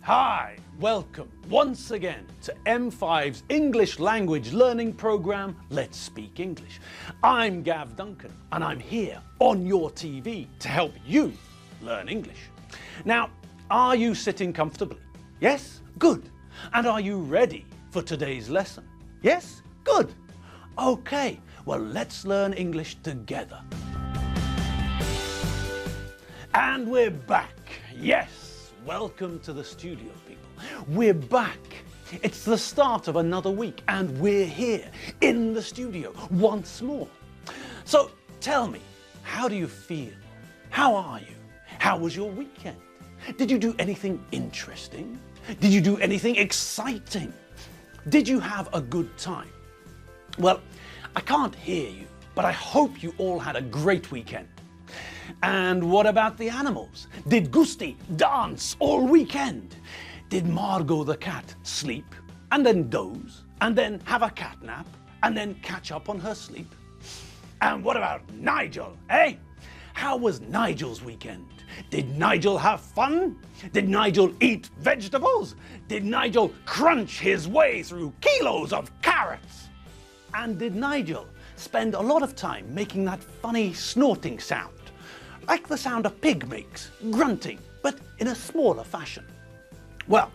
Hi, welcome once again to M5's English language learning program, Let's Speak English. I'm Gav Duncan and I'm here on your TV to help you learn English. Now, are you sitting comfortably? Yes? Good. And are you ready for today's lesson? Yes? Good. Okay, well, let's learn English together. And we're back. Yes, welcome to the studio, people. We're back. It's the start of another week and we're here in the studio once more. So tell me, how do you feel? How are you? How was your weekend? Did you do anything interesting? Did you do anything exciting? Did you have a good time? Well, I can't hear you, but I hope you all had a great weekend. And what about the animals? Did Gusti dance all weekend? Did Margot the cat sleep and then doze and then have a cat nap and then catch up on her sleep? And what about Nigel, eh? How was Nigel's weekend? Did Nigel have fun? Did Nigel eat vegetables? Did Nigel crunch his way through kilos of carrots? And did Nigel spend a lot of time making that funny snorting sound? Like the sound a pig makes, grunting, but in a smaller fashion. Well,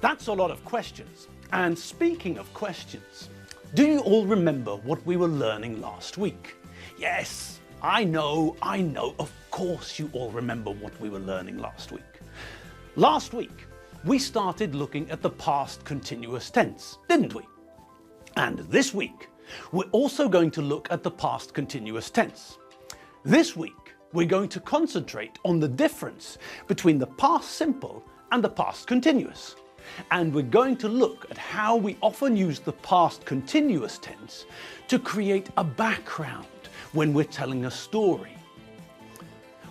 that's a lot of questions. And speaking of questions, do you all remember what we were learning last week? Yes, I know, of course you all remember what we were learning last week. Last week, we started looking at the past continuous tense, didn't we? And this week, we're also going to look at the past continuous tense. This week, we're going to concentrate on the difference between the past simple and the past continuous. And we're going to look at how we often use the past continuous tense to create a background when we're telling a story.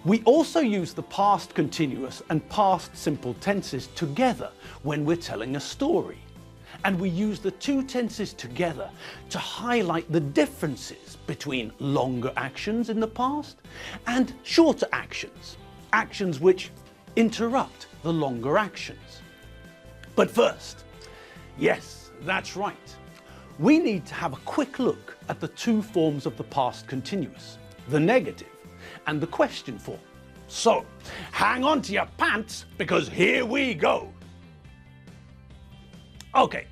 We also use the past continuous and past simple tenses together when we're telling a story. And we use the two tenses together to highlight the differences between longer actions in the past and shorter actions, actions which interrupt the longer actions. But first, yes, that's right, we need to have a quick look at the two forms of the past continuous, the negative and the question form. So, hang on to your pants because here we go. Okay,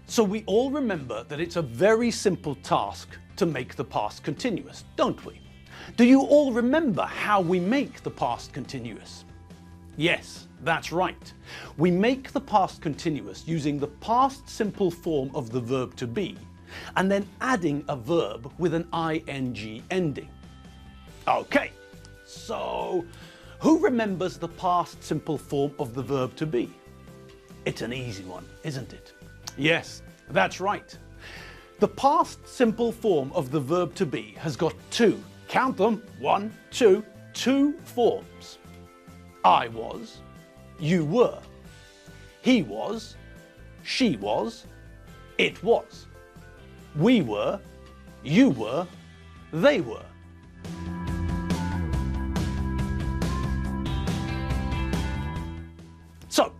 so we all remember that it's a very simple task to make the past continuous, don't we? Do you all remember how we make the past continuous? Yes, that's right. We make the past continuous using the past simple form of the verb to be, and then adding a verb with an ing ending. Okay, so who remembers the past simple form of the verb to be? It's an easy one, isn't it? Yes, that's right. The past simple form of the verb to be has got two, count them, 1, 2, two forms. I was, you were, he was, she was, it was, we were, you were, they were. So,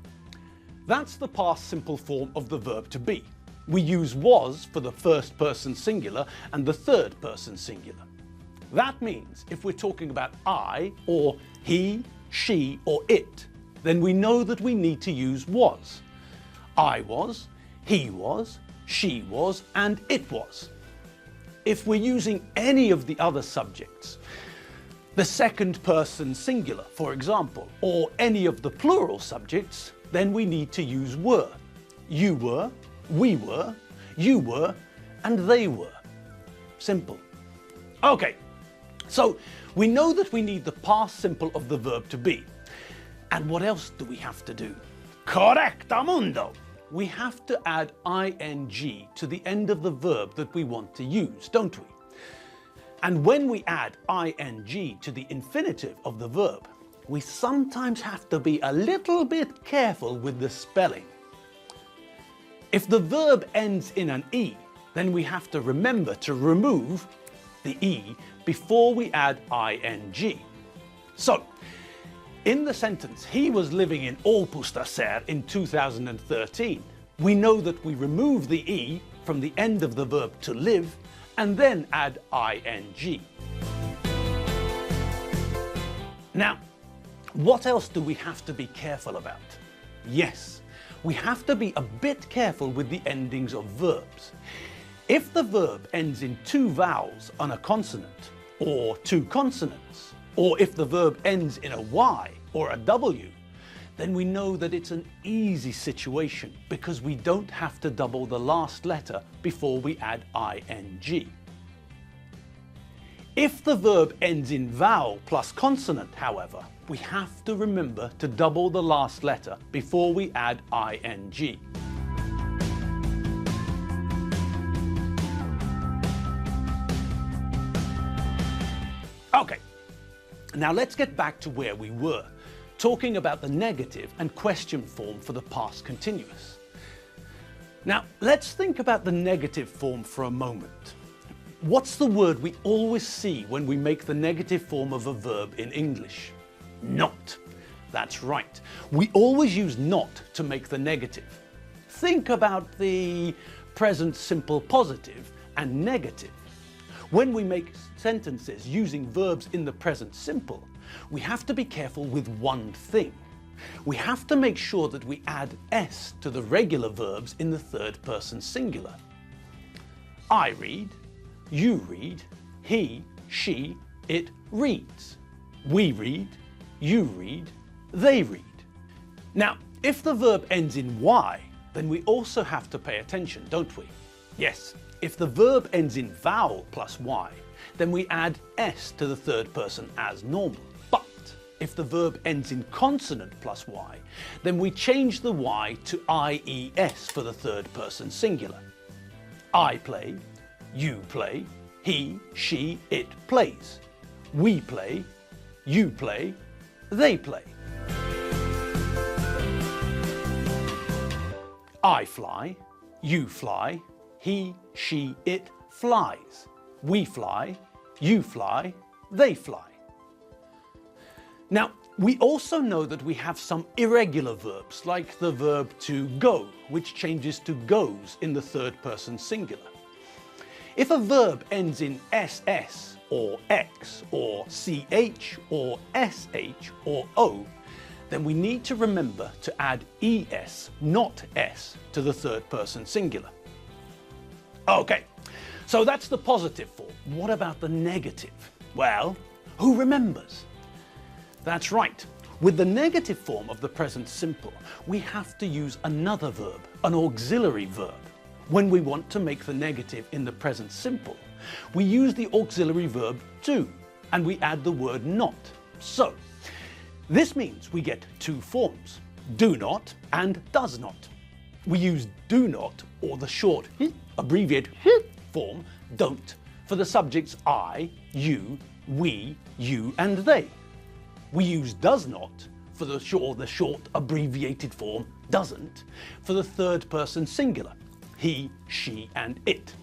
that's the past simple form of the verb to be. We use was for the first person singular and the third person singular. That means if we're talking about I or he, she or it, then we know that we need to use was. I was, he was, she was, and it was. If we're using any of the other subjects, the second person singular, for example, or any of the plural subjects, then we need to use were. You were, we were, you were, and they were. Simple. Okay, so we know that we need the past simple of the verb to be. And what else do we have to do? Correctamundo! We have to add ing to the end of the verb that we want to use, don't we? And when we add ing to the infinitive of the verb, we sometimes have to be a little bit careful with the spelling. If the verb ends in an E, then we have to remember to remove the E before we add ing. So, In the sentence, he was living in Ålpustasäär in 2013, we know that we remove the E from the end of the verb to live and then add ing. Now, what else do we have to be careful about? Yes, we have to be a bit careful with the endings of verbs. If the verb ends in two vowels and a consonant, or two consonants, or if the verb ends in a Y or a W, then we know that it's an easy situation because we don't have to double the last letter before we add ing. If the verb ends in vowel plus consonant, however, we have to remember to double the last letter before we add ing. Okay, now let's get back to where we were, talking about the negative and question form for the past continuous. Now, let's think about the negative form for a moment. What's the word we always see when we make the negative form of a verb in English? Not. That's right. We always use not to make the negative. Think about the present simple positive and negative. When we make sentences using verbs in the present simple, we have to be careful with one thing. We have to make sure that we add s to the regular verbs in the third person singular. I read, you read, he, she, it reads. We read, you read, they read. Now, if the verb ends in y, then we also have to pay attention, don't we? Yes, if the verb ends in vowel plus y, then we add s to the third person as normal. But if the verb ends in consonant plus y, then we change the y to ies for the third person singular. I play, you play, he, she, it plays. We play, you play, they play. I fly, you fly, he, she, it flies. We fly, you fly, they fly. Now, we also know that we have some irregular verbs, like the verb to go, which changes to goes in the third person singular. If a verb ends in ss or x or ch or sh or o, then we need to remember to add es, not s, to the third person singular. Okay, so that's the positive form. What about the negative? Well, who remembers? That's right. With the negative form of the present simple, we have to use another verb, an auxiliary verb. When we want to make the negative in the present simple, we use the auxiliary verb do, and we add the word not. So, this means we get two forms, do not and does not. We use do not, or the short, abbreviated form, don't, for the subjects I, you, we, you, and they. We use does not for the short abbreviated form, doesn't, for the third person singular, he, she, and it.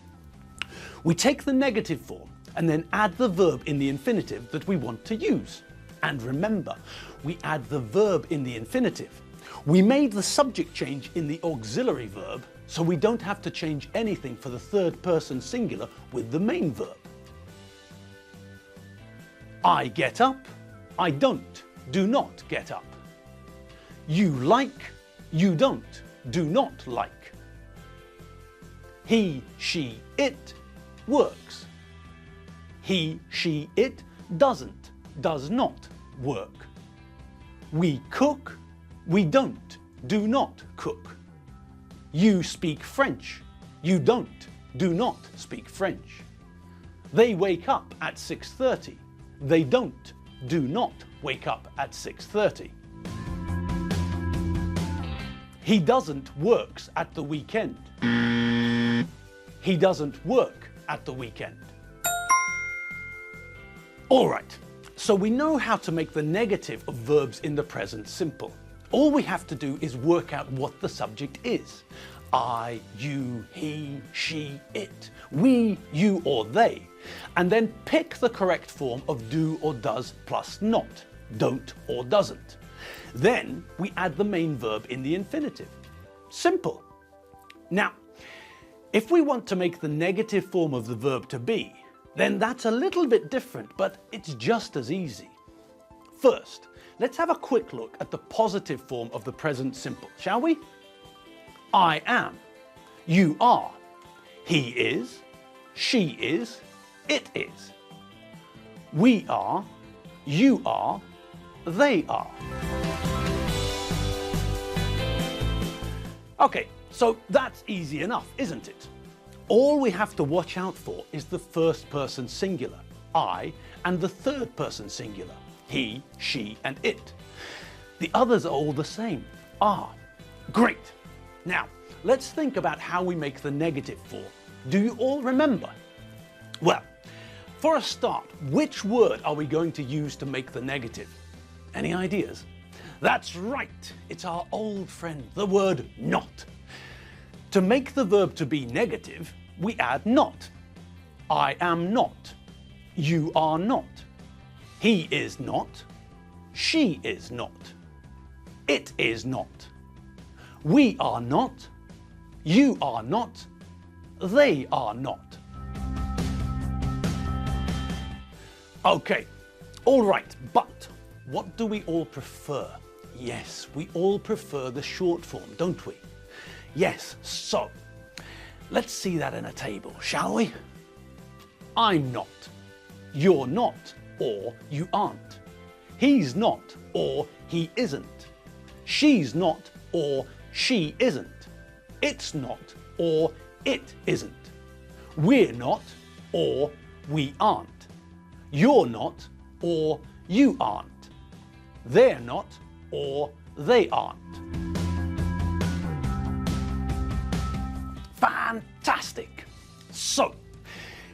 We take the negative form and then add the verb in the infinitive that we want to use. And remember, we add the verb in the infinitive. We made the subject change in the auxiliary verb, so we don't have to change anything for the third person singular with the main verb. I get up, I don't, do not get up. You like, you don't, do not like. He, she, it works. He, she, it doesn't, does not work. We cook, we don't, do not cook. You speak French, you don't, do not speak French. They wake up at 6:30, they don't, do not wake up at 6:30. He doesn't works at the weekend. He doesn't work at the weekend. All right, so we know how to make the negative of verbs in the present simple. All we have to do is work out what the subject is. I, you, he, she, it, we, you, or they, and then pick the correct form of do or does plus not. don't or doesn't. Then we add the main verb in the infinitive. Simple. Now, if we want to make the negative form of the verb to be, then that's a little bit different, but it's just as easy. First, let's have a quick look at the positive form of the present simple, shall we? I am, you are, he is, she is, it is. We are, you are, they are. Okay, so that's easy enough, isn't it? All we have to watch out for is the first person singular, I, and the third person singular, he, she, and it. The others are all the same, are. Great. Now, let's think about how we make the negative form. Do you all remember? Well, for a start, which word are we going to use to make the negative? Any ideas? That's right, it's our old friend, the word not. To make the verb to be negative, we add not. I am not. You are not. He is not. She is not. It is not. We are not. You are not. They are not. Okay, all right, but what do we all prefer? Yes, we all prefer the short form, don't we? Yes, so let's see that in a table, shall we? I'm not. You're not, or you aren't. He's not, or he isn't. She's not, or she isn't. It's not, or it isn't. We're not, or we aren't. You're not, or you aren't. They're not, or they aren't. Fantastic! So,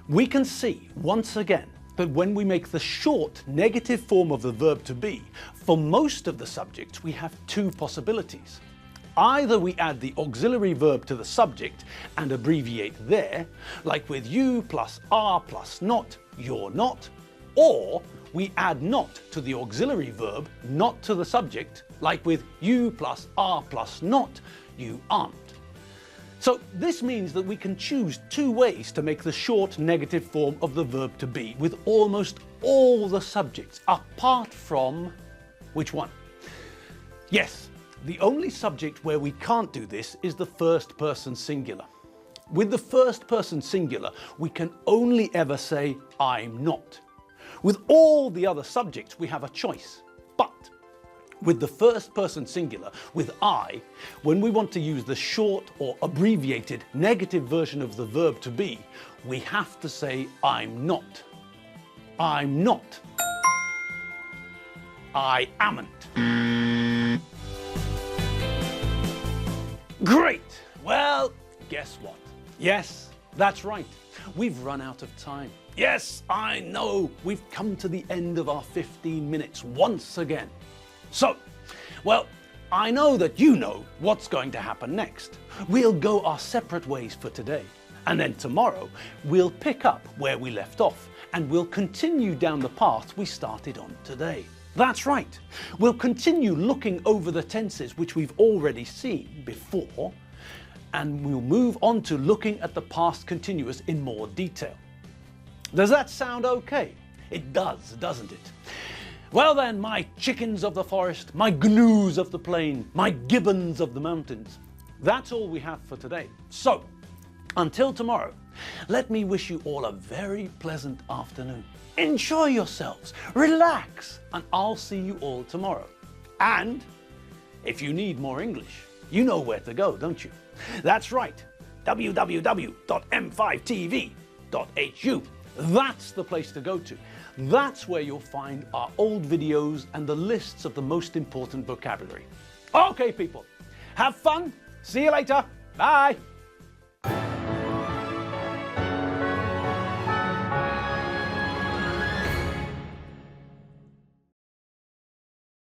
we can see once again that when we make the short negative form of the verb to be, for most of the subjects we have two possibilities. Either we add the auxiliary verb to the subject and abbreviate there, like with you plus are plus not, you're not, or we add not to the auxiliary verb, not to the subject, like with you plus are plus not, you aren't. So this means that we can choose two ways to make the short negative form of the verb to be with almost all the subjects, apart from which one? Yes, the only subject where we can't do this is the first person singular. With the first person singular, we can only ever say I'm not. With all the other subjects, we have a choice. But with the first person singular, with I, when we want to use the short or abbreviated negative version of the verb to be, we have to say I'm not. I'm not. I amn't. Great! Well, guess what? Yes, that's right. We've run out of time. Yes, I know, we've come to the end of our 15 minutes once again. So, well, I know that you know what's going to happen next. We'll go our separate ways for today. And then tomorrow, we'll pick up where we left off and we'll continue down the path we started on today. That's right. We'll continue looking over the tenses which we've already seen before, and we'll move on to looking at the past continuous in more detail. Does that sound okay? It does, doesn't it? Well then, my chickens of the forest, my gnus of the plain, my gibbons of the mountains, that's all we have for today. So, until tomorrow, let me wish you all a very pleasant afternoon. Enjoy yourselves, relax, and I'll see you all tomorrow. And if you need more English, you know where to go, don't you? That's right, www.m5tv.hu. That's the place to go to. That's where you'll find our old videos and the lists of the most important vocabulary. Okay, people, have fun. See you later. Bye.